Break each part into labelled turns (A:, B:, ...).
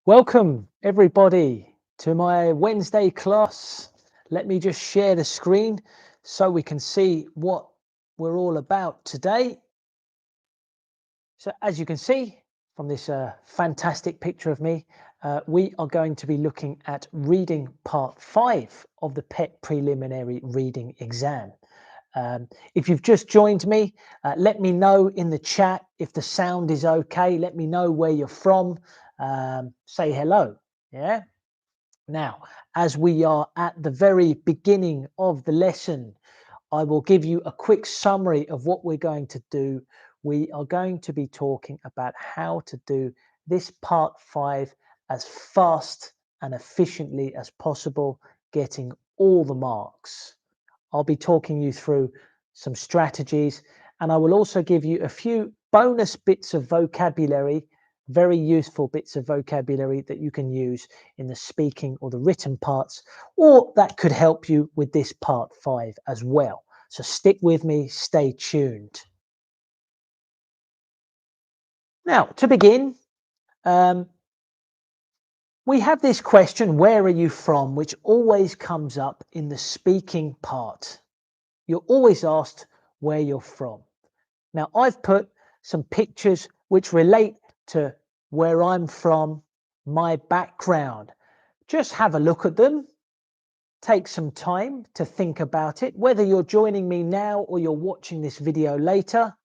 A: Welcome, everybody, to my Wednesday class. Let me just share the screen so we can see what we're all about today. So, as you can see from this fantastic picture of me, we are going to be looking at reading part 5 of the PET preliminary reading exam. If you've just joined me, let me know in the chat if the sound is okay. Let me know where you're from. Say hello. Yeah. Now, as we are at the very beginning of the lesson, I will give you a quick summary of what we're going to do. We are going to be talking about how to do this part 5 as fast and efficiently as possible, getting all the marks. I'll be talking you through some strategies, and I will also give you a few bonus bits of vocabulary, very useful bits of vocabulary that you can use in the speaking or the written parts, or that could help you with this part 5 as well. So stick with me, stay tuned. Now, to begin, we have this question, where are you from, which always comes up in the speaking part. You're always asked where you're from. Now, I've put some pictures which relate to where I'm from, my background. Just have a look at them. Take some time to think about it. Whether you're joining me now or you're watching this video later,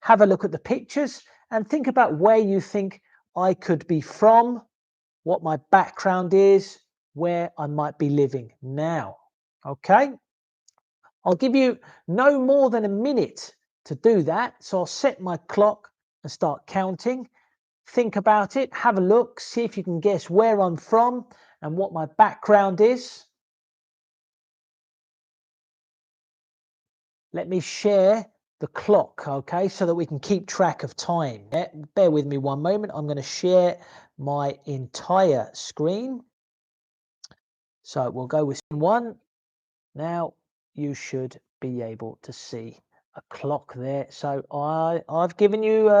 A: have a look at the pictures and think about where you think I could be from, what my background is, where I might be living now. Okay? I'll give you no more than a minute to do that. So I'll set my clock and start counting. Think about it, have a look, see if you can guess where I'm from and what my background is. Let me share the clock, okay, so that we can keep track of time. Yeah, bear with me one moment. I'm going to share my entire screen. So we'll go with one. Now you should be able to see a clock there. So I've given you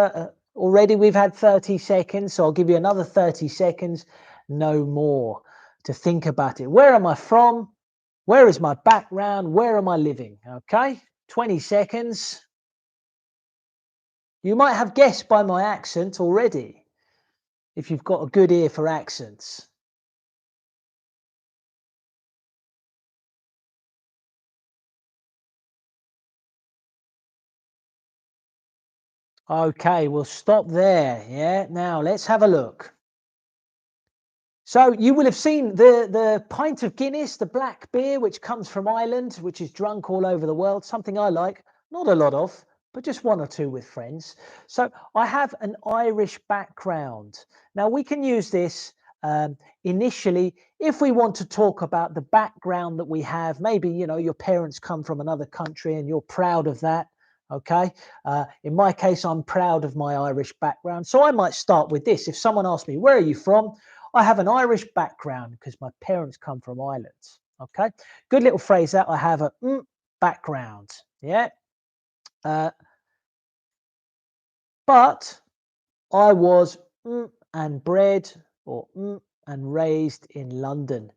A: already, we've had 30 seconds. So I'll give you another 30 seconds, no more, to think about it. Where am I from? Where is my background? Where am I living? Okay, 20 seconds. You might have guessed by my accent already, if you've got a good ear for accents. Okay, we'll stop there. Yeah, now let's have a look. So you will have seen the pint of Guinness, the black beer, which comes from Ireland, which is drunk all over the world, something I like, not a lot of, but just one or two with friends. So I have an Irish background. Now we can use this initially if we want to talk about the background that we have. Maybe, you know, your parents come from another country and you're proud of that. Okay. In my case, I'm proud of my Irish background. So I might start with this. If someone asks me, where are you from? I have an Irish background because my parents come from Ireland. Okay, good little phrase that. I have a background. Yeah, but I was and bred or and raised in London.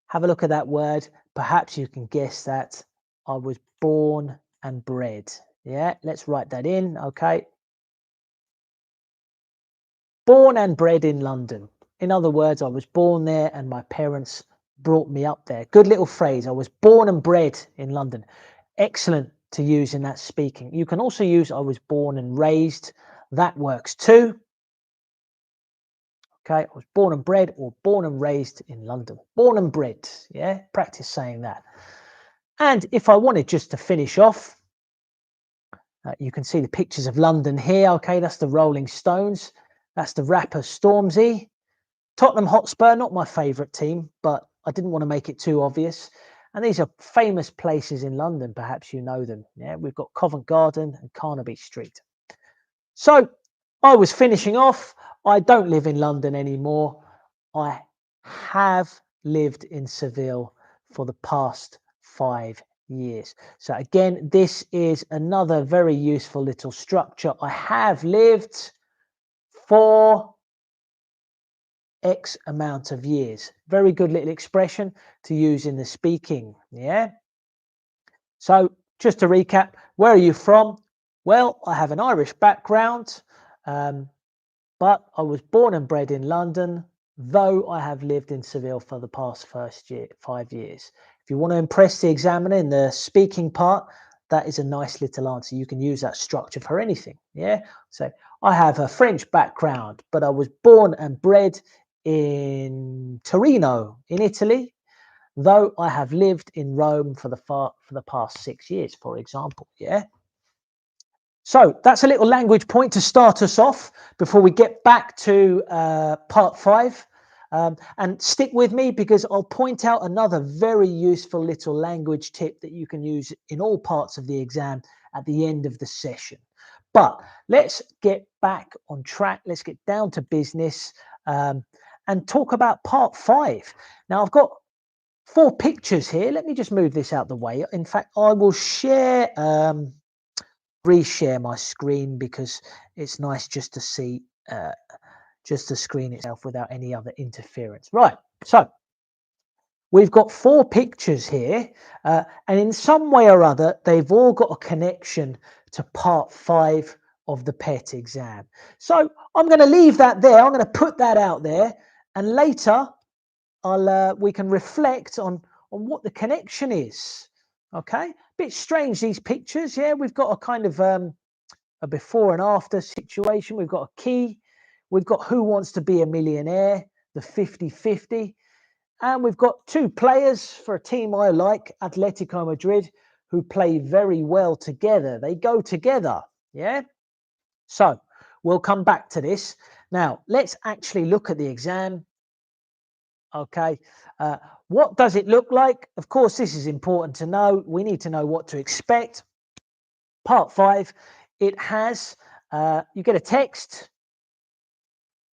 A: Have a look at that word. Perhaps you can guess that I was born and bred. Yeah, let's write that in. Okay, born and bred in London. In other words, I was born there and my parents brought me up there. Good little phrase. I was born and bred in London. Excellent to use in that speaking. You can also use I was born and raised. That works too. Okay, I was born and bred or born and raised in London. Born and bred. Yeah, practice saying that. And if I wanted just to finish off, you can see the pictures of London here. Okay, that's the Rolling Stones. That's the rapper Stormzy. Tottenham Hotspur, not my favourite team, but I didn't want to make it too obvious. And these are famous places in London. Perhaps you know them. Yeah, we've got Covent Garden and Carnaby Street. So I was finishing off. I don't live in London anymore. I have lived in Seville for the past 5 years. So again, this is another very useful little structure. I have lived for X amount of years. Very good little expression to use in the speaking. Yeah. So just to recap, where are you from? Well, I have an Irish background, but I was born and bred in London, though I have lived in Seville for the past 5 years. If you want to impress the examiner in the speaking part, that is a nice little answer. You can use that structure for anything. Yeah. So I have a French background, but I was born and bred in Torino, in Italy, though I have lived in Rome for the past 6 years, for example. Yeah. So that's a little language point to start us off before we get back to part 5. And stick with me because I'll point out another very useful little language tip that you can use in all parts of the exam at the end of the session. But let's get back on track. Let's get down to business and talk about part 5. Now, I've got 4 pictures here. Let me just move this out the way. In fact, I will share... reshare my screen because it's nice just to see just the screen itself without any other interference. Right, so we've got 4 pictures here, and in some way or other they've all got a connection to part 5 of the PET exam. So I'm going to leave that there. I'm going to put that out there, and later we can reflect on what the connection is. Okay, bit strange these pictures. Yeah, we've got a kind of a before and after situation. We've got a key, we've got Who Wants to Be a Millionaire, the 50-50, and we've got 2 players for a team I like, Atletico Madrid, who play very well together. They go together. Yeah, so we'll come back to this. Now let's actually look at the exam. Okay, what does it look like? Of course, this is important to know. We need to know what to expect. Part 5, it has, you get a text.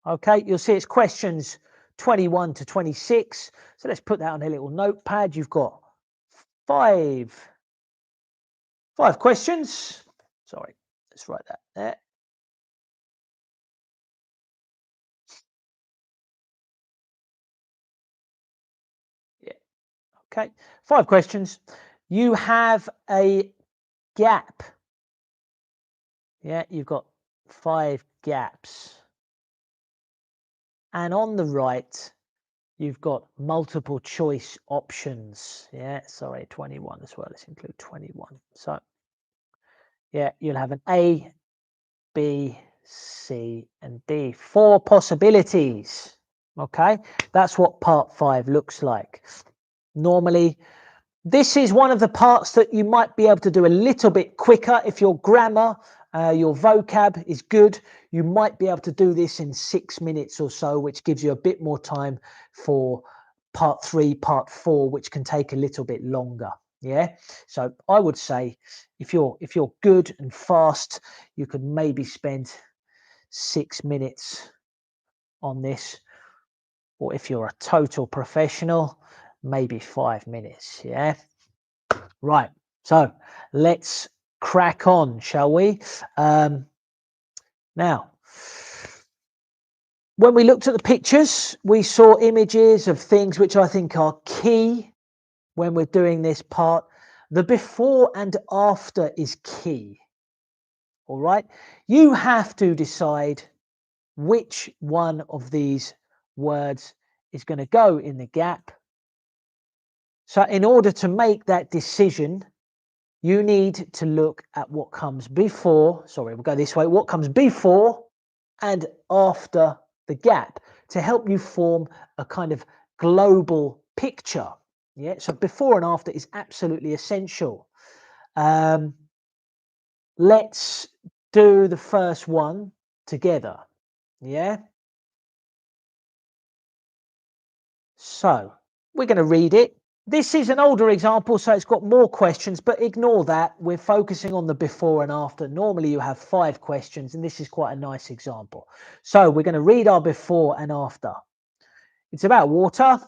A: Okay, you'll see it's questions 21 to 26. So let's put that on a little notepad. You've got 5 questions. Sorry, let's write that there. Yeah, okay, 5 questions. You have a gap. Yeah, you've got 5 gaps. And on the right, you've got multiple choice options. Yeah, sorry, 21 as well. Let's include 21. So, yeah, you'll have an A, B, C, and D. 4 possibilities. Okay, that's what part 5 looks like. Normally, this is one of the parts that you might be able to do a little bit quicker if your grammar, your vocab is good. You might be able to do this in 6 minutes or so, which gives you a bit more time for part 3, part 4, which can take a little bit longer. Yeah, so I would say if you're good and fast, you could maybe spend 6 minutes on this, or if you're a total professional, maybe 5 minutes. Yeah. Right, so let's crack on, shall we? Now, when we looked at the pictures, we saw images of things which I think are key when we're doing this part. The before and after is key. All right, you have to decide which one of these words is going to go in the gap. So in order to make that decision, you need to look at what comes before, sorry, we'll go this way, what comes before and after the gap to help you form a kind of global picture. Yeah, so before and after is absolutely essential. Let's do the first one together. Yeah. So we're going to read it. This is an older example, so it's got more questions, but ignore that. We're focusing on the before and after. Normally you have 5 questions, and this is quite a nice example. So we're going to read our before and after. It's about water.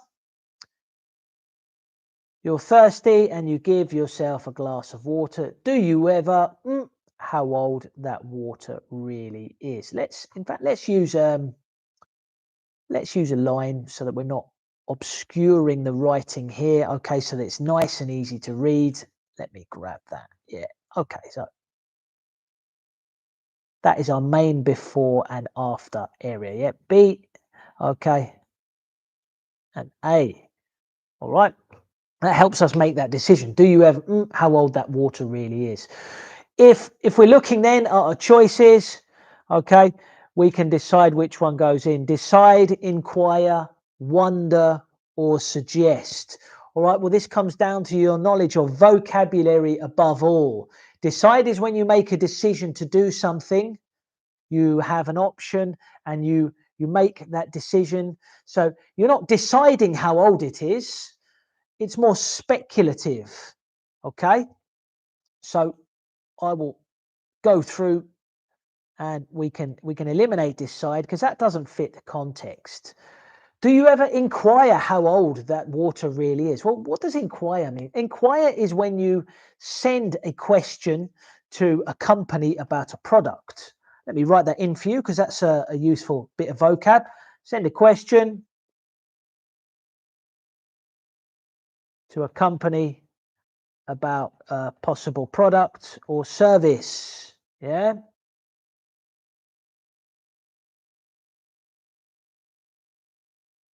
A: You're thirsty and you give yourself a glass of water. Do you ever? How old that water really is. Let's use Let's use a line so that we're not obscuring the writing here. Okay, so that it's nice and easy to read. Let me grab that. Yeah. Okay, so that is our main before and after area. Yeah, B. Okay. And A. All right. That helps us make that decision. Do you have how old that water really is? If we're looking then at our choices, okay, we can decide which one goes in. Decide, inquire, wonder, or suggest. All right, well, this comes down to your knowledge of vocabulary above all. Decide is when you make a decision to do something. You have an option and you make that decision. So you're not deciding how old it is. It's more speculative. Okay, so I will go through and we can eliminate decide because that doesn't fit the context. Do you ever inquire how old that water really is? Well, what does inquire mean? Inquire is when you send a question to a company about a product. Let me write that in for you because that's a useful bit of vocab. Send a question to a company about a possible product or service. Yeah.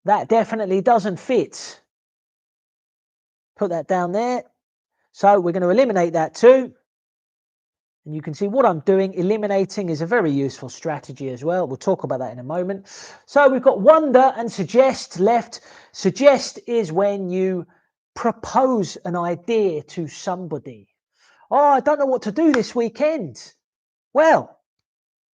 A: That definitely doesn't fit. Put that down there. So we're going to eliminate that too. And you can see what I'm doing. Eliminating is a very useful strategy as well. We'll talk about that in a moment. So we've got wonder and suggest left. Suggest is when you propose an idea to somebody. Oh, I don't know what to do this weekend. Well,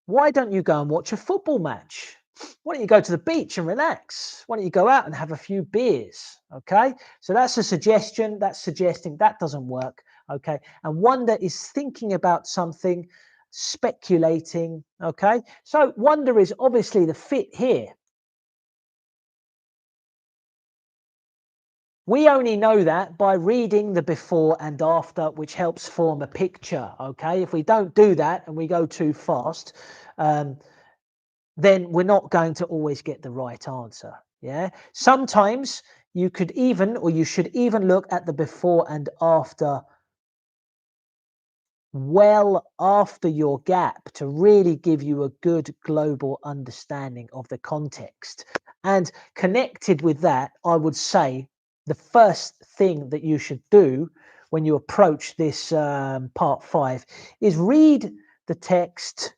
A: why don't you go and watch a football match? Why don't you go to the beach and relax? Why don't you go out and have a few beers? Okay, so that's a suggestion. That's suggesting that doesn't work. Okay, and wonder is thinking about something, speculating. Okay, so wonder is obviously the fit here. We only know that by reading the before and after, which helps form a picture. Okay, if we don't do that and we go too fast, then we're not going to always get the right answer. Yeah. Sometimes you could even, or you should even look at the before and after well after your gap to really give you a good global understanding of the context. And connected with that, I would say the first thing that you should do when you approach this part 5 is read the text.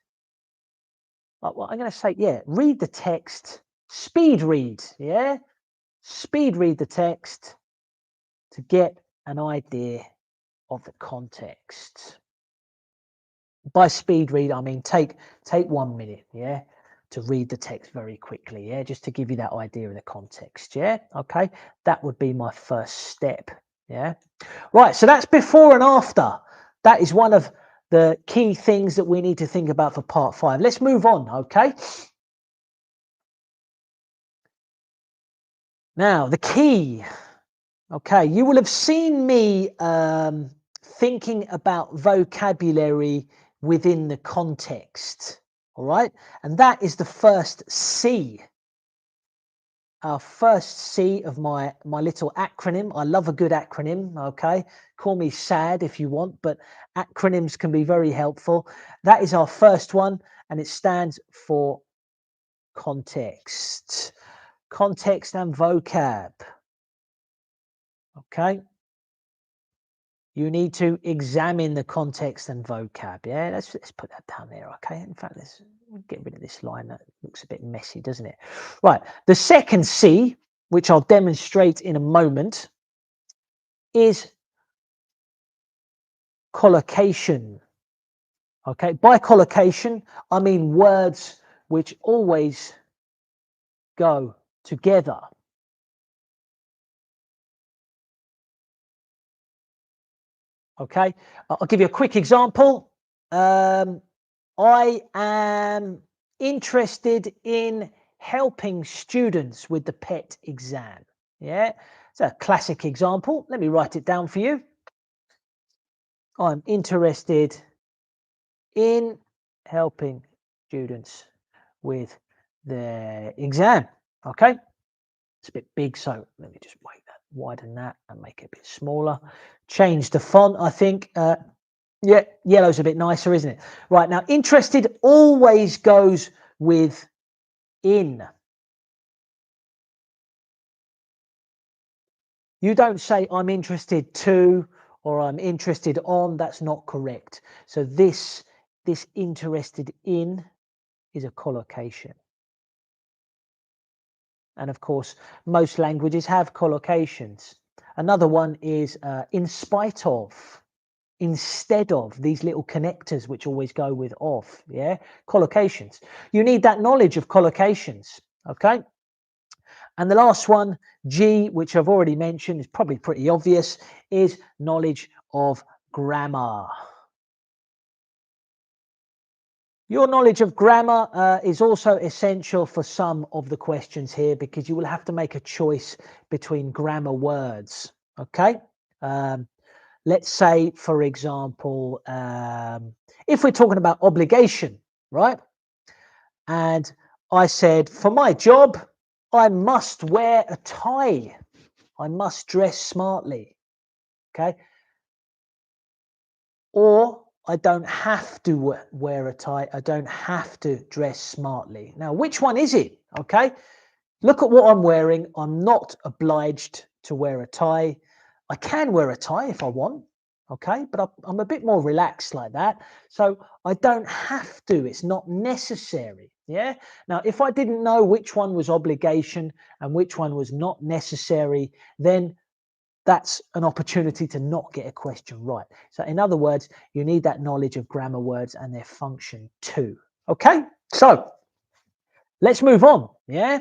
A: Well, I'm going to say, yeah, read the text, speed read, yeah? Speed read the text to get an idea of the context. By speed read, I mean take 1 minute, yeah, to read the text very quickly, yeah, just to give you that idea of the context, yeah? Okay, that would be my first step, yeah? Right, so that's before and after. That is one of the key things that we need to think about for part 5. Let's move on, okay? Now, the key. Okay, you will have seen me thinking about vocabulary within the context. All right, and that is the first C. Our first C of my little acronym. I love a good acronym. Okay, call me sad if you want, but acronyms can be very helpful. That is our first one, and it stands for context. Context and vocab. Okay. You need to examine the context and vocab. Yeah, let's put that down there. Okay. In fact, let's get rid of this line. That looks a bit messy, doesn't it? Right. The second C, which I'll demonstrate in a moment, is collocation. Okay. By collocation, I mean words which always go together. Okay. I'll give you a quick example. I am interested in helping students with the PET exam. Yeah, it's a classic example. Let me write it down for you. I'm interested in helping students with their exam. Okay, it's a bit big, so let me just widen that and make it a bit smaller. Change the font, I think. Yeah, yellow's a bit nicer, isn't it? Right, now interested always goes with in. You don't say I'm interested to or I'm interested on. That's not correct. So this interested in is a collocation. And of course, most languages have collocations. Another one is in spite of, instead of, these little connectors which always go with of, yeah? Collocations. You need that knowledge of collocations, okay? And the last one, G, which I've already mentioned, is probably pretty obvious, is knowledge of grammar. Your knowledge of grammar is also essential for some of the questions here because you will have to make a choice between grammar words, okay? Let's say, for example, if we're talking about obligation, right? And I said, for my job, I must wear a tie. I must dress smartly, okay? Or I don't have to wear a tie. I don't have to dress smartly. Now, which one is it? Okay, look at what I'm wearing. I'm not obliged to wear a tie. I can wear a tie if I want. Okay, but I'm a bit more relaxed like that. So I don't have to. It's not necessary. Yeah. Now, if I didn't know which one was obligation and which one was not necessary, then that's an opportunity to not get a question right. So in other words, you need that knowledge of grammar words and their function too. Okay, so let's move on. Yeah.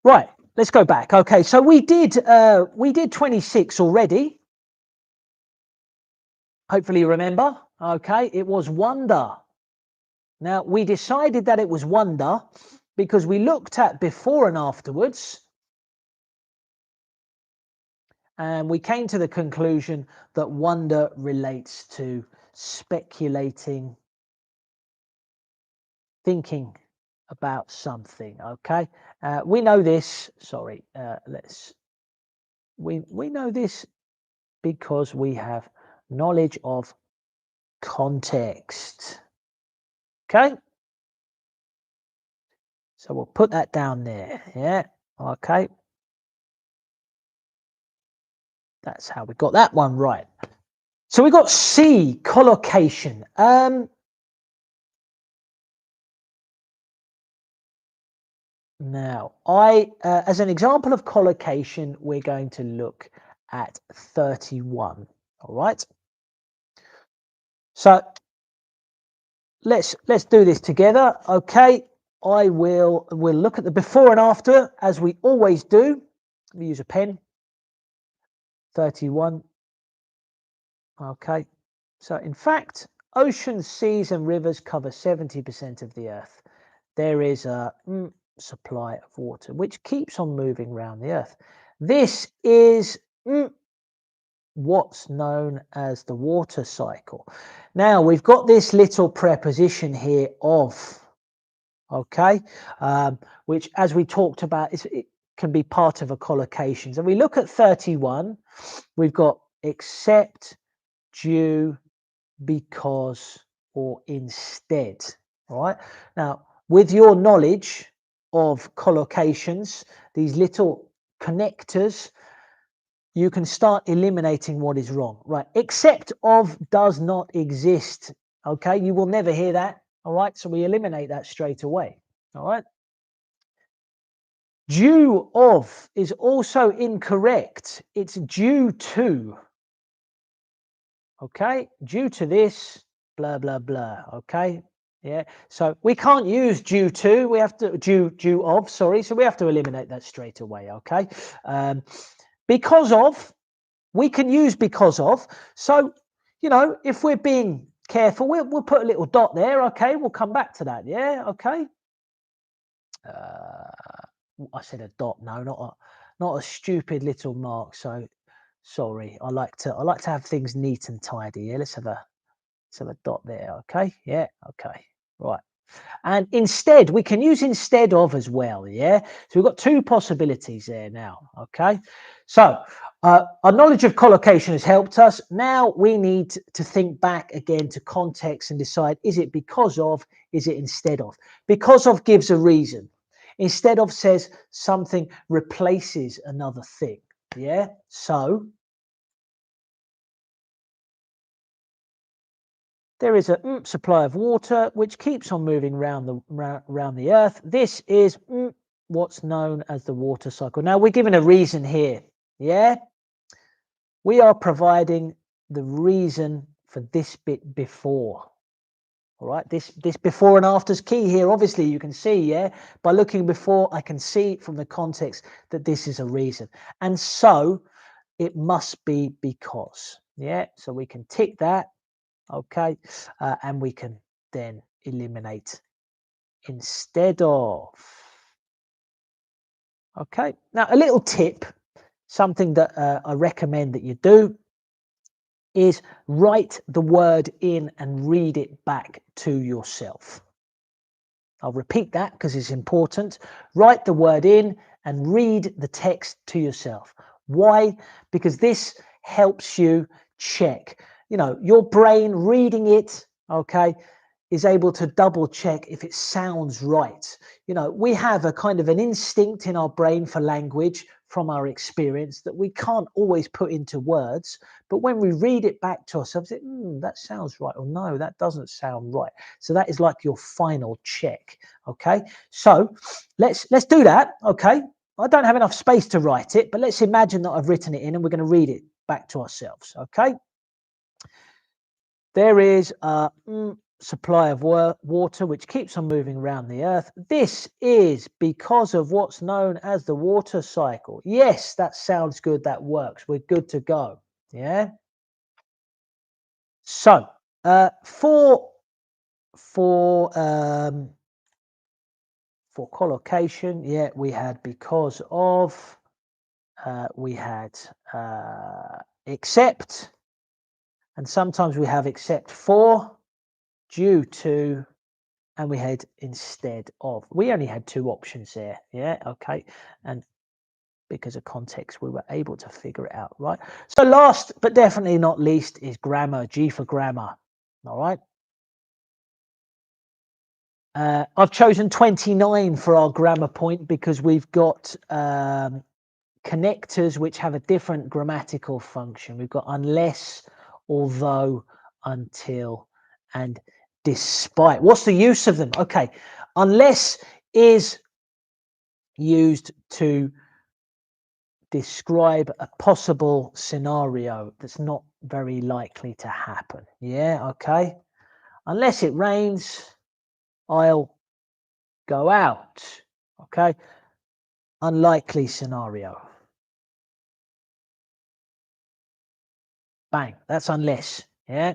A: Right, let's go back. Okay, so we did 26 already. Hopefully you remember. Okay, it was wonder. Now we decided that it was wonder because we looked at before and afterwards. And we came to the conclusion that wonder relates to speculating, thinking about something. Okay, we know this. Sorry, we know this because we have knowledge of context. Okay, so we'll put that down there. Yeah. Okay, that's how we got that one right. So we got C, collocation. Now, as an example of collocation, we're going to look at 31. All right. So let's do this together. Okay. We'll look at the before and after as we always do. We use a pen. 31. Okay. So in fact, oceans, seas, and rivers cover 70% of the earth. There is a supply of water which keeps on moving around the earth. This is what's known as the water cycle. Now we've got this little preposition here of, okay, which as we talked about, it can be part of a collocation. So we look at 31, we've got except, due, because, or instead. All right. Now, with your knowledge of collocations, these little connectors, you can start eliminating what is wrong. Right. Except of does not exist. Okay. You will never hear that. All right. So we eliminate that straight away. All right. Due of is also incorrect. It's due to. Okay. Due to this, blah, blah, blah. Okay. Yeah. So we can't use due to, we have to due of, sorry. So we have to eliminate that straight away. Okay. Because of, we can use because of. So, you know, if we're being careful, we'll put a little dot there. Okay. We'll come back to that. Yeah. Okay. I said a dot. No, not a stupid little mark. So sorry. I like to have things neat and tidy. Yeah. Let's have a So a dot there, okay? Yeah, okay, right. And instead, we can use instead of as well, yeah? So we've got two possibilities there now, okay? So our knowledge of collocation has helped us. Now we need to think back again to context and decide, is it because of, is it instead of? Because of gives a reason. Instead of says something replaces another thing, yeah? So there is a supply of water which keeps on moving round the earth. This is what's known as the water cycle. Now we're given a reason here. Yeah, we are providing the reason for this bit before. All right, this before and after is key here. Obviously, you can see, yeah, by looking before, I can see from the context that this is a reason, and so it must be because. Yeah, so we can tick that. Okay, and we can then eliminate instead of. Okay, now a little tip, something that I recommend that you do is write the word in and read it back to yourself. I'll repeat that because it's important. Write the word in and read the text to yourself. Why? Because this helps you check. You know, your brain reading it, okay, is able to double check if it sounds right. You know, we have a kind of an instinct in our brain for language from our experience that we can't always put into words, but when we read it back to ourselves, that sounds right, or no, that doesn't sound right. So that is like your final check. Okay, so let's do that. Okay, I don't have enough space to write it, but let's imagine that I've written it in and we're going to read it back to ourselves. Okay, there is a supply of water which keeps on moving around the earth. This is because of what's known as the water cycle. Yes, that sounds good. That works. We're good to go. Yeah. So for collocation, yeah, we had because of, we had except, and sometimes we have except for, due to, and we had instead of. We only had two options there. Yeah, okay. And because of context, we were able to figure it out, right? So last but definitely not least is grammar, G for grammar. All right. I've chosen 29 for our grammar point because we've got connectors which have a different grammatical function. We've got unless, although, until, and despite. What's the use of them? Okay, unless is used to describe a possible scenario that's not very likely to happen. Yeah, okay. Unless it rains, I'll go out. Okay. Unlikely scenario. Bang. That's unless. Yeah.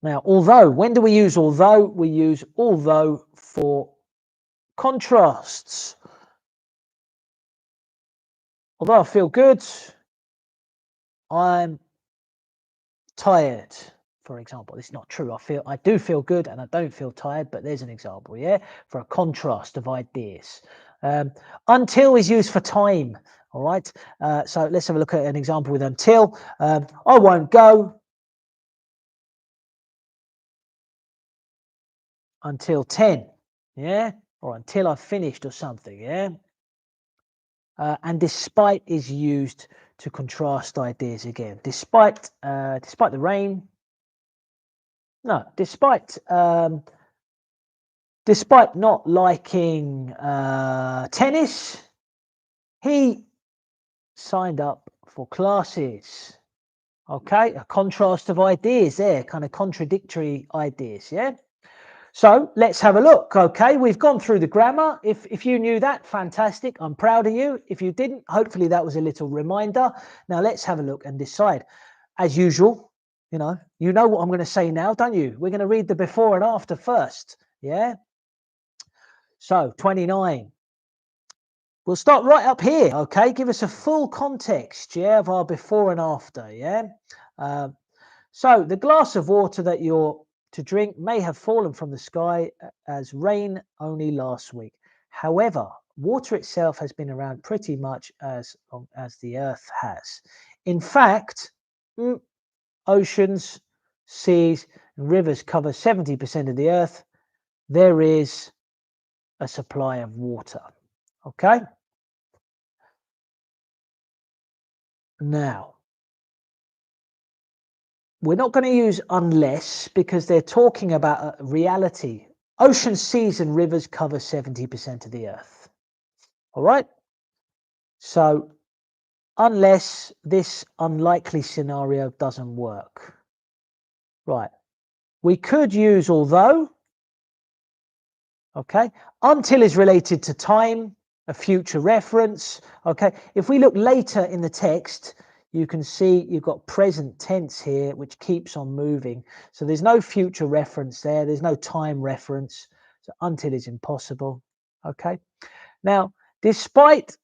A: Now, although, when do we use although? We use although for contrasts. Although I feel good, I'm tired, for example. It's not true. I do feel good and I don't feel tired, but there's an example, yeah, for a contrast of ideas. Until is used for time. All right. So let's have a look at an example with until. I won't go until 10. Yeah. Or until I've finished or something. Yeah. And despite is used to contrast ideas again. Despite the rain. No, despite not liking tennis, he signed up for classes. Okay, a contrast of ideas there, kind of contradictory ideas, yeah? So let's have a look, okay? We've gone through the grammar. If you knew that, fantastic. I'm proud of you. If you didn't, hopefully that was a little reminder. Now let's have a look and decide. As usual, you know what I'm going to say now, don't you? We're going to read the before and after first, yeah? So 29. We'll start right up here, okay? Give us a full context, yeah, of our before and after, yeah? So the glass of water that you're to drink may have fallen from the sky as rain only last week. However, water itself has been around pretty much as long as the earth has. In fact, oceans, seas, and rivers cover 70% of the earth. There is a supply of water, okay? Now, we're not going to use unless because they're talking about a reality. Oceans, seas, and rivers cover 70% of the earth. All right. So, unless this unlikely scenario doesn't work. Right. We could use although. Okay. Until is related to time, a future reference. Okay. If we look later in the text, you can see you've got present tense here, which keeps on moving. So there's no future reference there. There's no time reference. So until is impossible. Okay. Now, despite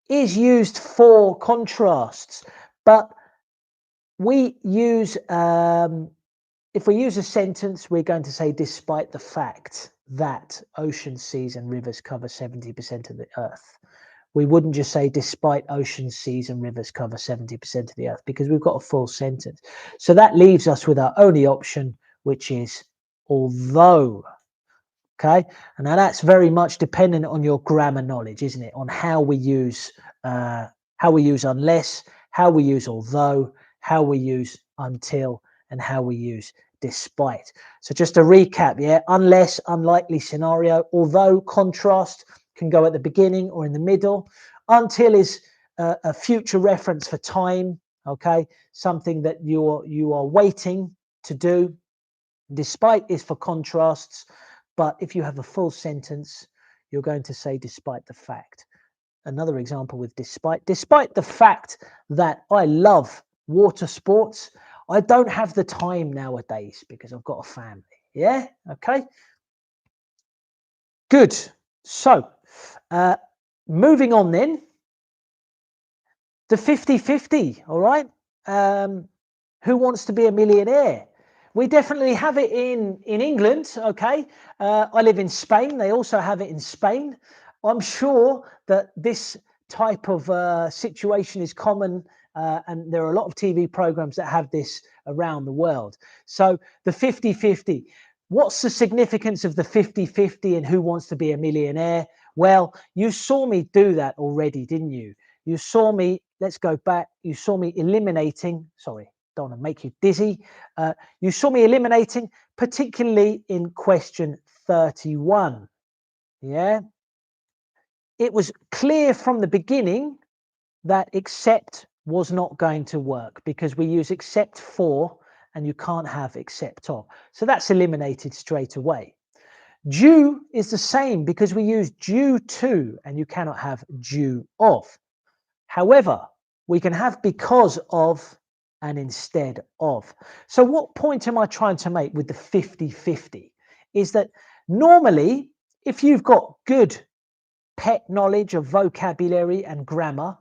A: is used for contrasts, but we use, if we use a sentence, we're going to say despite the fact that oceans, seas and rivers cover 70% of the earth. We wouldn't just say despite oceans, seas and rivers cover 70% of the earth because we've got a full sentence. So that leaves us with our only option, which is although. Okay, and now that's very much dependent on your grammar knowledge, isn't it? On how we use unless, how we use although, how we use until, and how we use despite. So just to recap, yeah, unless, unlikely scenario, although, contrast can go at the beginning or in the middle. Until is a future reference for time, okay, something that you are waiting to do. Despite is for contrasts, but if you have a full sentence, you're going to say despite the fact. Another example with despite the fact that I love water sports, I don't have the time nowadays because I've got a family. Yeah, okay. Good. So, moving on then. The 50-50, all right? Who wants to be a millionaire? We definitely have it in England, okay? I live in Spain. They also have it in Spain. I'm sure that this type of situation is common, and there are a lot of TV programs that have this around the world. So the 50-50. What's the significance of the 50-50 and who wants to be a millionaire? Well, you saw me do that already, didn't you? You saw me, let's go back, you saw me eliminating, sorry, don't want to make you dizzy. You saw me eliminating, particularly in question 31. Yeah. It was clear from the beginning that except was not going to work because we use except for and you can't have except of. So that's eliminated straight away. Due is the same because we use due to and you cannot have due of. However, we can have because of and instead of. So what point am I trying to make with the 50-50 is that normally if you've got good pet knowledge of vocabulary and grammar,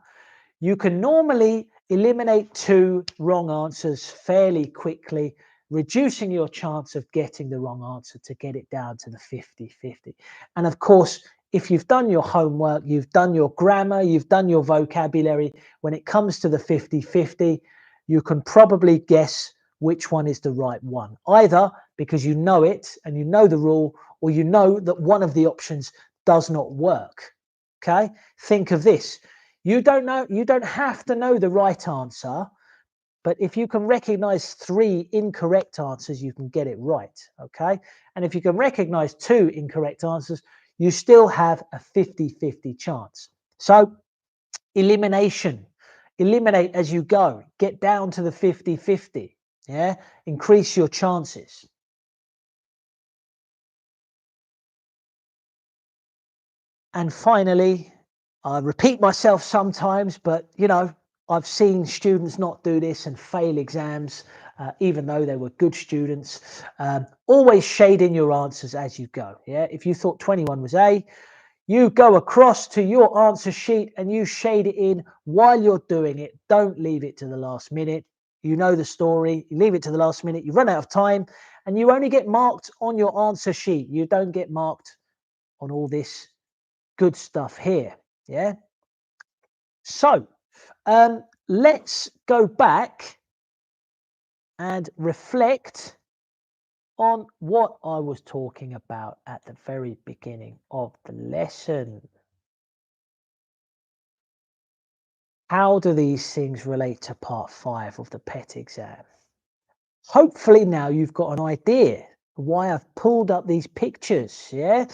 A: you can normally eliminate two wrong answers fairly quickly, reducing your chance of getting the wrong answer to get it down to the 50-50. And of course, if you've done your homework, you've done your grammar, you've done your vocabulary, when it comes to the 50-50, you can probably guess which one is the right one, either because you know it and you know the rule, or you know that one of the options does not work. Okay, think of this. You don't have to know the right answer, but if you can recognize 3 incorrect answers, you can get it right. Okay, and if you can recognize 2 incorrect answers, you still have a 50-50 chance. So elimination, eliminate as you go, get down to the 50-50. Yeah, increase your chances. And finally, I repeat myself sometimes, but you know, I've seen students not do this and fail exams, even though they were good students. Always shade in your answers as you go. Yeah, if you thought 21 was A, You go across to your answer sheet and you shade it in while you're doing it. Don't leave it to the last minute. You know the story. You leave it to the last minute. You run out of time and you only get marked on your answer sheet. You don't get marked on all this good stuff here. Yeah. So let's go back and reflect on what I was talking about at the very beginning of the lesson. How do these things relate to part 5 of the PET exam? Hopefully now you've got an idea why I've pulled up these pictures. Yeah.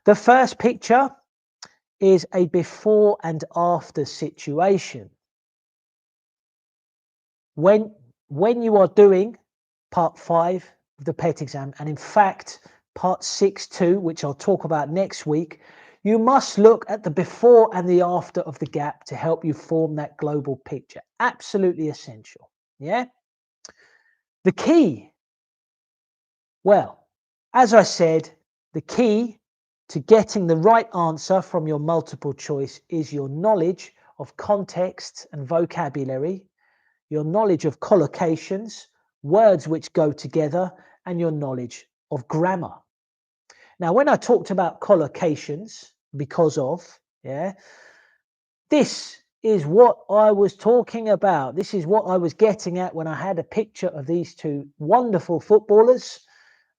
A: The first picture is a before and after situation. When you are doing part 5 of the PET exam, and in fact part 6 too, which I'll talk about next week, you must look at the before and the after of the gap to help you form that global picture. Absolutely essential. Yeah. The key, well, as I said, the key to getting the right answer from your multiple choice is your knowledge of context and vocabulary, your knowledge of collocations, words which go together, and your knowledge of grammar. Now, when I talked about collocations, because of, yeah, this is what I was talking about. This is what I was getting at when I had a picture of these two wonderful footballers,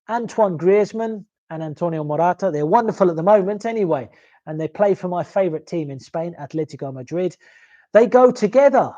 A: Antoine Griezmann and Antonio Morata. They're wonderful at the moment anyway, and they play for my favorite team in Spain, Atletico Madrid. They go together.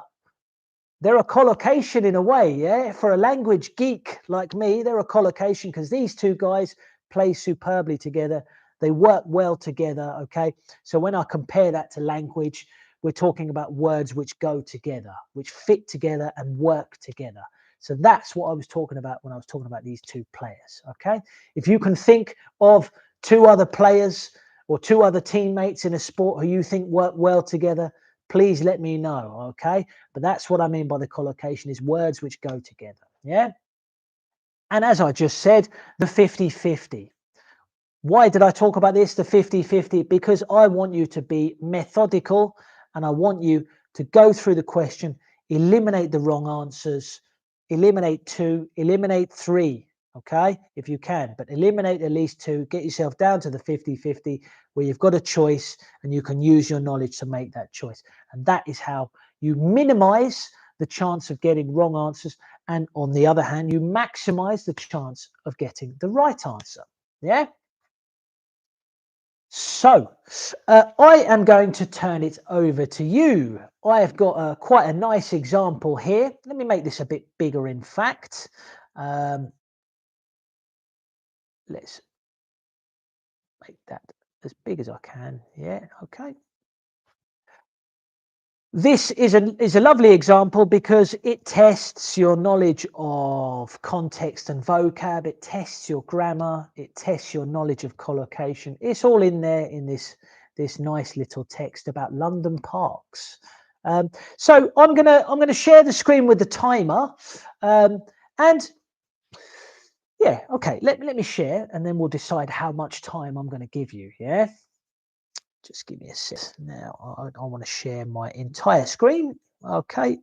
A: They're a collocation in a way, yeah? For a language geek like me, they're a collocation because these two guys play superbly together. They work well together, okay? So when I compare that to language, we're talking about words which go together, which fit together and work together. So that's what I was talking about when I was talking about these two players, okay? If you can think of two other players or two other teammates in a sport who you think work well together, please let me know, okay? But that's what I mean by the collocation, is words which go together, yeah? And as I just said, the 50-50. Why did I talk about this, the 50-50? Because I want you to be methodical and I want you to go through the question, eliminate the wrong answers, eliminate 2, eliminate 3, okay, if you can, but eliminate at least 2, get yourself down to the 50-50 where you've got a choice and you can use your knowledge to make that choice. And that is how you minimize the chance of getting wrong answers. And on the other hand, you maximize the chance of getting the right answer. Yeah. So I am going to turn it over to you. I have got quite a nice example here. Let me make this a bit bigger, in fact. Let's make that as big as I can. Yeah, okay. This is a lovely example because it tests your knowledge of context and vocab. It tests your grammar. It tests your knowledge of collocation. It's all in there in this nice little text about London parks. So I'm gonna share the screen with the timer, and yeah, okay. Let me share, and then we'll decide how much time I'm going to give you. Yeah. Just give me a sec. Now I want to share my entire screen. Okay.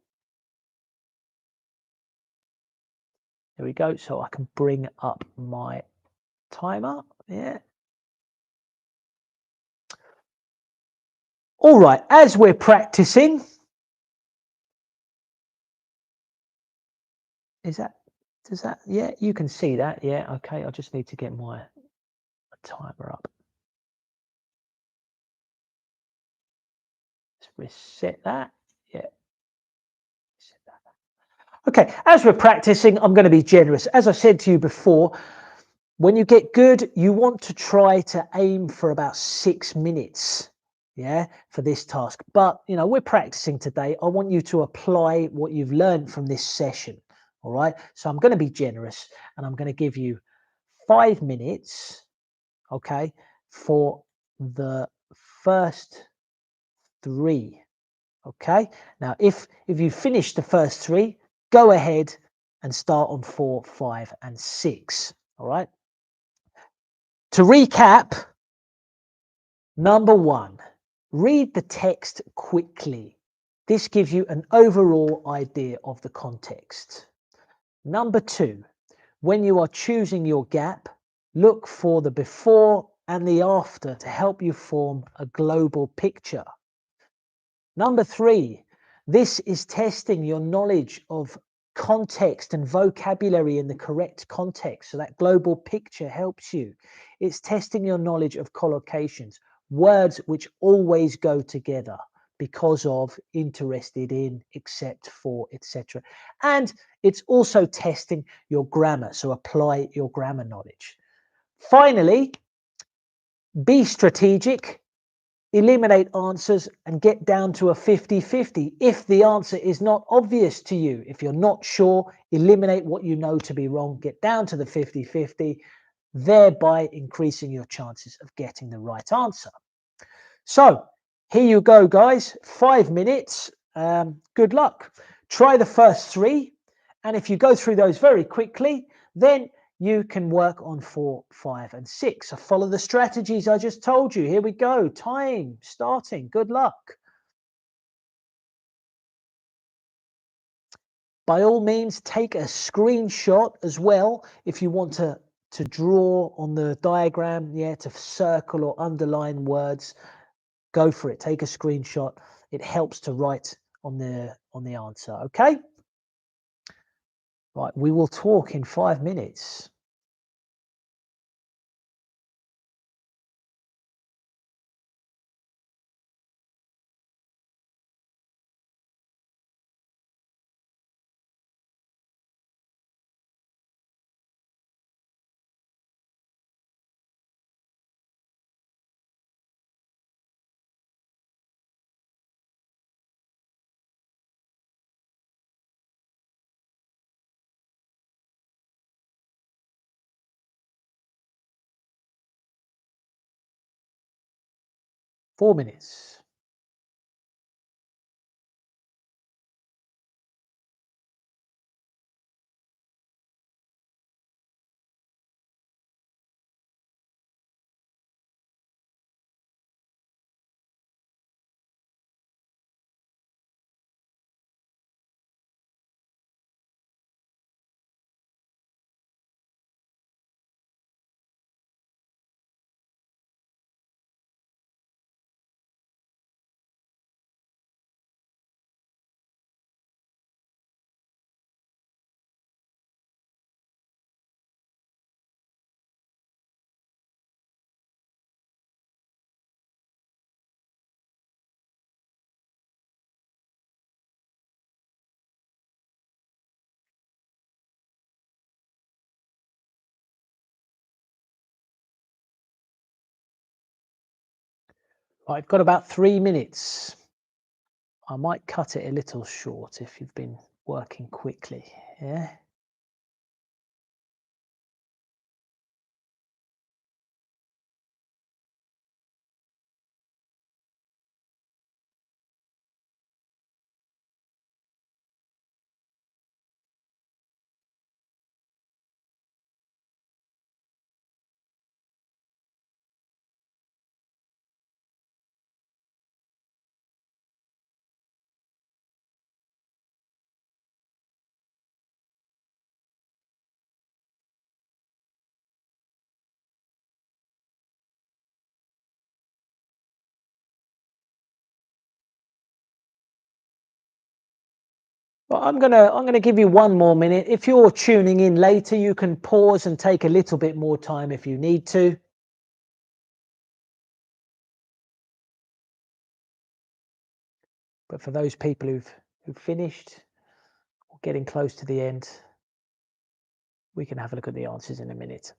A: There we go. So I can bring up my timer. Yeah. All right. As we're practicing, does that, yeah, you can see that. Yeah. Okay. I just need to get my timer up. Let's reset that. Yeah. Okay, as we're practicing, I'm going to be generous. As I said to you before, when you get good, you want to try to aim for about 6 minutes, yeah, for this task. But, you know, we're practicing today. I want you to apply what you've learned from this session, all right? So I'm going to be generous and I'm going to give you 5 minutes, okay, for the first 3, okay? Now, if you finish the first 3, go ahead and start on 4, 5, and 6. All right. To recap, Number 1, read the text quickly. This gives you an overall idea of the context. Number 2, when you are choosing your gap, look for the before and the after to help you form a global picture. Number 3, this is testing your knowledge of context and vocabulary in the correct context. So that global picture helps you. It's testing your knowledge of collocations, words which always go together because of, interested in, except for, etc. And it's also testing your grammar. So apply your grammar knowledge. Finally, be strategic. Eliminate answers and get down to a 50-50 if the answer is not obvious to you. If you're not sure, eliminate what you know to be wrong, get down to the 50-50, thereby increasing your chances of getting the right answer. So here you go, guys. 5 minutes. Good luck. Try the first 3. And if you go through those very quickly, then you can work on 4, 5, and 6. So follow the strategies I just told you. Here we go. Time starting. Good luck. By all means, take a screenshot as well if you want to draw on the diagram, to circle or underline words. Go for it. Take a screenshot. It helps to write on the answer. Okay. Right. We will talk in 5 minutes. Four minutes. I've got about 3 minutes. I might cut it a little short if you've been working quickly. Yeah. Well, I'm gonna give you 1 more minute. If you're tuning in later, you can pause and take a little bit more time if you need to. But for those people who've finished or getting close to the end, we can have a look at the answers in a minute.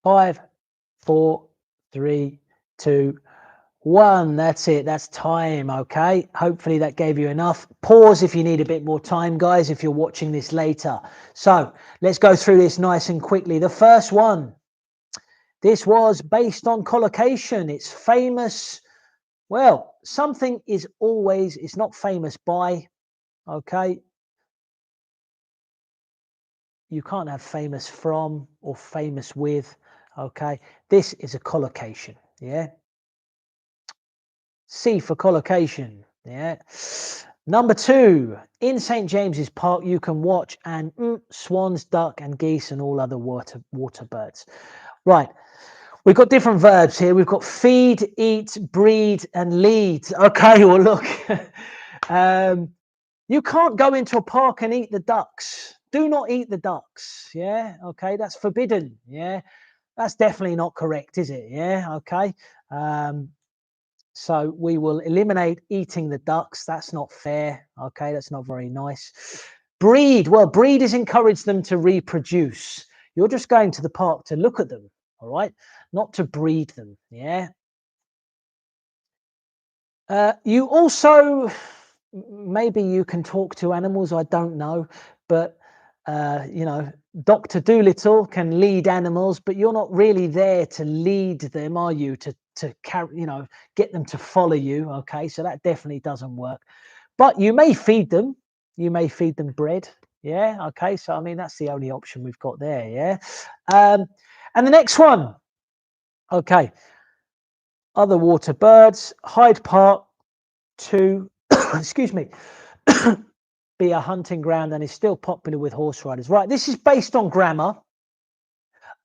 A: 5, 4, 3, 2, 1. That's it. That's time. Okay. Hopefully that gave you enough. Pause if you need a bit more time, guys, if you're watching this later. So let's go through this nice and quickly. The first one, this was based on collocation. It's famous. Well, something is always, it's not famous by, okay. You can't have famous from or famous with, okay. This is a collocation, yeah. C for collocation, yeah. Number 2, in St. James's Park, you can watch swans, duck and geese and all other water birds. Right. We've got different verbs here. We've got feed, eat, breed, and lead. Okay, well, look. You can't go into a park and eat the ducks. Do not eat the ducks. Yeah, okay, that's forbidden. Yeah, that's definitely not correct, is it? Yeah, okay. So we will eliminate eating the ducks. That's not fair. Okay, that's not very nice. Breed. Well, breed is encourage them to reproduce. You're just going to the park to look at them. All right, not to breed them. Yeah. You also, maybe you can talk to animals. I don't know, but you know, Dr. Dolittle can lead animals, but you're not really there to lead them, are you? To carry, you know, get them to follow you. Okay, so that definitely doesn't work. But you may feed them. You may feed them bread. Yeah. Okay. So I mean, that's the only option we've got there. Yeah. And the next one. Okay. Other water birds. Hyde Park to, excuse me, be a hunting ground and is still popular with horse riders. Right. This is based on grammar.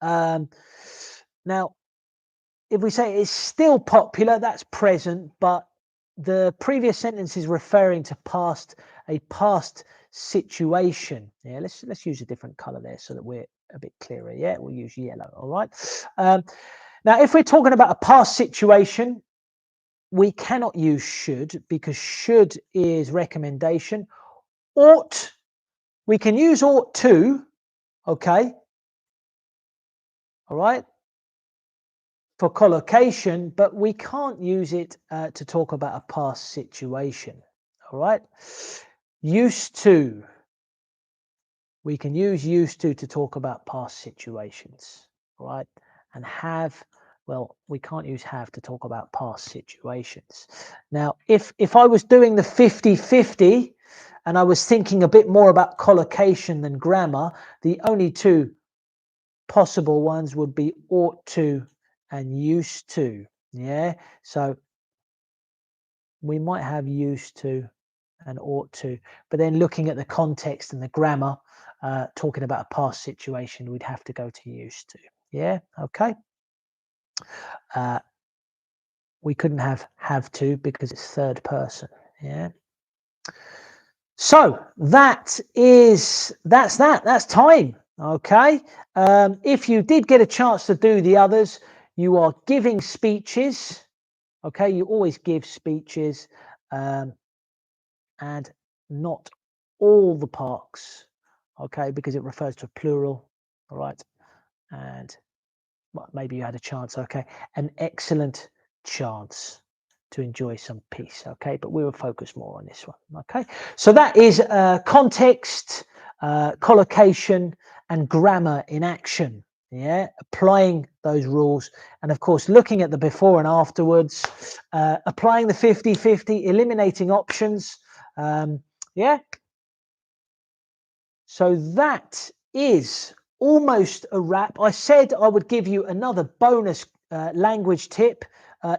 A: Now, if we say it's still popular, that's present, but the previous sentence is referring to a past situation. Yeah, let's use a different color there so that we're a bit clearer. Yeah, we'll use yellow. All right. Now, if we're talking about a past situation, we cannot use should because should is recommendation. Ought, we can use ought to. Okay. All right. For collocation, but we can't use it to talk about a past situation. All right. Used to. We can use used to talk about past situations. All right. And have, well, we can't use have to talk about past situations. Now, if I was doing the 50-50 and I was thinking a bit more about collocation than grammar, the only two possible ones would be ought to and used to. Yeah, so we might have used to and ought to, but then looking at the context and the grammar, talking about a past situation, we'd have to go to used to. Yeah, okay. We couldn't have to because it's third person. Yeah. So that's time. Okay. If you did get a chance to do the others, you are giving speeches. Okay, you always give speeches, and not all the parks. Okay, because it refers to a plural. All right, and maybe you had a chance. Okay, an excellent chance to enjoy some peace. Okay, but we will focus more on this one. Okay, so that is context, collocation, and grammar in action. Yeah, applying those rules, and of course looking at the before and afterwards, applying the 50-50, eliminating options. Yeah, so that is almost a wrap. I said I would give you another bonus language tip.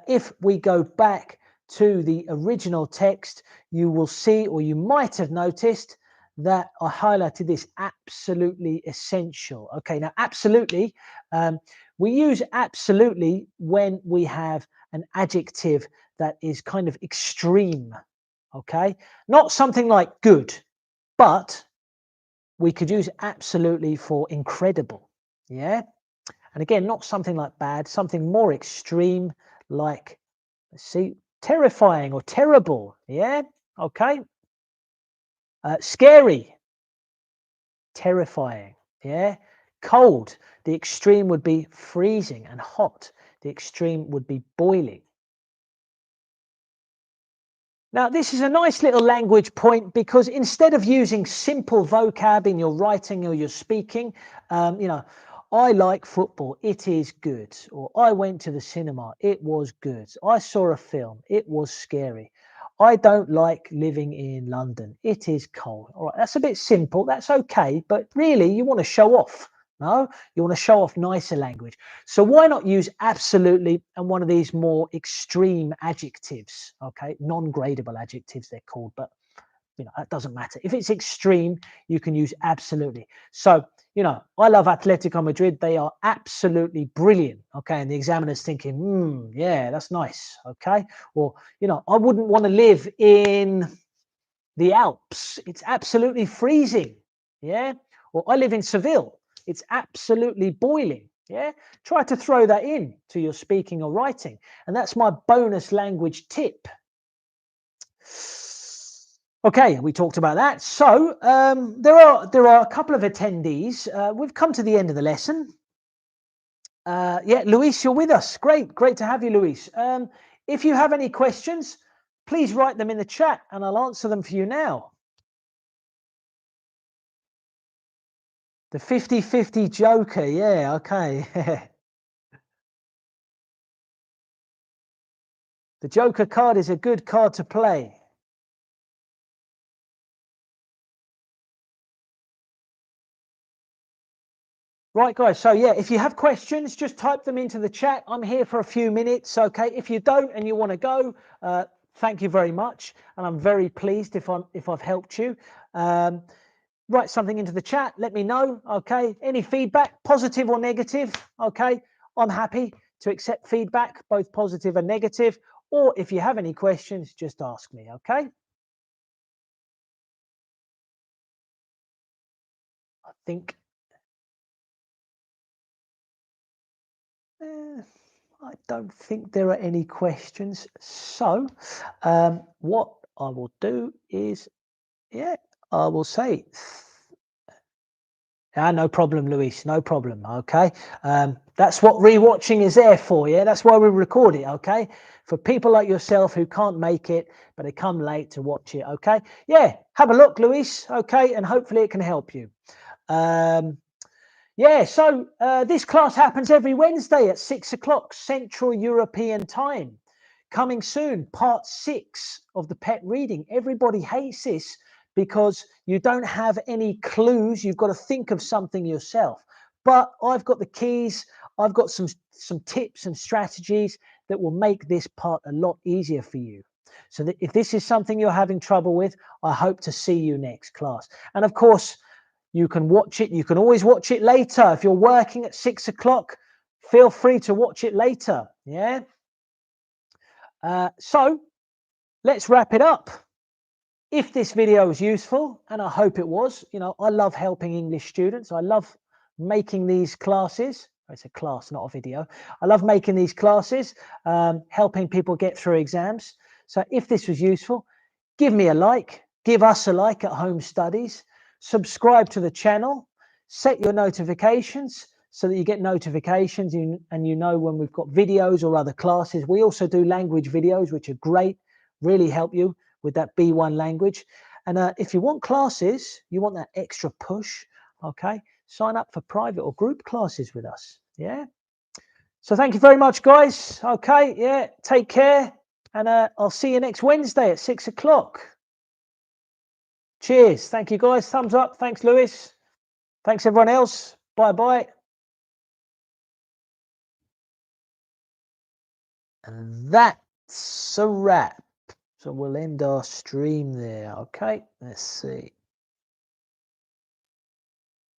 A: If we go back to the original text, you will see, or you might have noticed, that I highlighted this absolutely essential. Okay, now absolutely, we use absolutely when we have an adjective that is kind of extreme. Okay, not something like good, but we could use absolutely for incredible. Yeah, and again, not something like bad, something more extreme, like, let's see, terrifying or terrible. Yeah, okay. Scary, terrifying. Yeah, Cold, the extreme would be freezing, and hot, the extreme would be boiling. Now, this is a nice little language point because instead of using simple vocab in your writing or your speaking, you know, I like football, it is good. Or I went to the cinema, it was good. I saw a film, it was scary. I don't like living in London, it is cold. All right, that's a bit simple, that's okay, but really you want to show off. No, you want to show off nicer language. So why not use absolutely and one of these more extreme adjectives, okay? Non-gradable adjectives they're called, but you know, that doesn't matter. If it's extreme, you can use absolutely. So, you know, I love Atletico Madrid. They are absolutely brilliant, okay? And the examiner's thinking, yeah, that's nice, okay? Or, you know, I wouldn't want to live in the Alps. It's absolutely freezing, yeah? Or I live in Seville. It's absolutely boiling. Yeah, try to throw that in to your speaking or writing. And that's my bonus language tip. Okay, we talked about that. So there are a couple of attendees. We've come to the end of the lesson. Yeah, Luis, you're with us. Great to have you, Luis. If you have any questions, please write them in the chat and I'll answer them for you now. The 50-50 Joker, yeah, okay. The Joker card is a good card to play. Right, guys, so yeah, if you have questions, just type them into the chat. I'm here for a few minutes, okay? If you don't and you want to go, thank you very much. And I'm very pleased if I've helped you. Write something into the chat, let me know, okay? Any feedback, positive or negative, okay? I'm happy to accept feedback, both positive and negative. Or if you have any questions, just ask me, okay? I think... I don't think there are any questions. So what I will do is, yeah, I will say, no problem, Luis, no problem. Okay. That's what rewatching is there for. Yeah. That's why we record it. Okay. For people like yourself who can't make it, but they come late to watch it. Okay. Yeah. Have a look, Luis. Okay. And hopefully it can help you. Yeah, so this class happens every Wednesday at 6 o'clock Central European time. Coming soon, part 6 of the pet reading. Everybody hates this because you don't have any clues. You've got to think of something yourself. But I've got the keys. I've got some tips and strategies that will make this part a lot easier for you. So that if this is something you're having trouble with, I hope to see you next class. And of course, you can watch it. You can always watch it later. If you're working at 6 o'clock, feel free to watch it later. Yeah. So let's wrap it up. If this video was useful, and I hope it was, you know, I love helping English students. I love making these classes. It's a class, not a video. I love making these classes, helping people get through exams. So if this was useful, give me a like, give us a like at Home Studies. Subscribe to the channel, set your notifications so that you get notifications and you know when we've got videos or other classes. We also do language videos, which are great, really help you with that B1 language. And if you want classes, you want that extra push, okay, sign up for private or group classes with us. Yeah. So thank you very much, guys. Okay. Yeah. Take care. And I'll see you next Wednesday at 6 o'clock. Cheers. Thank you, guys. Thumbs up. Thanks, Lewis. Thanks, everyone else. Bye-bye. And that's a wrap. So we'll end our stream there. Okay. Let's see.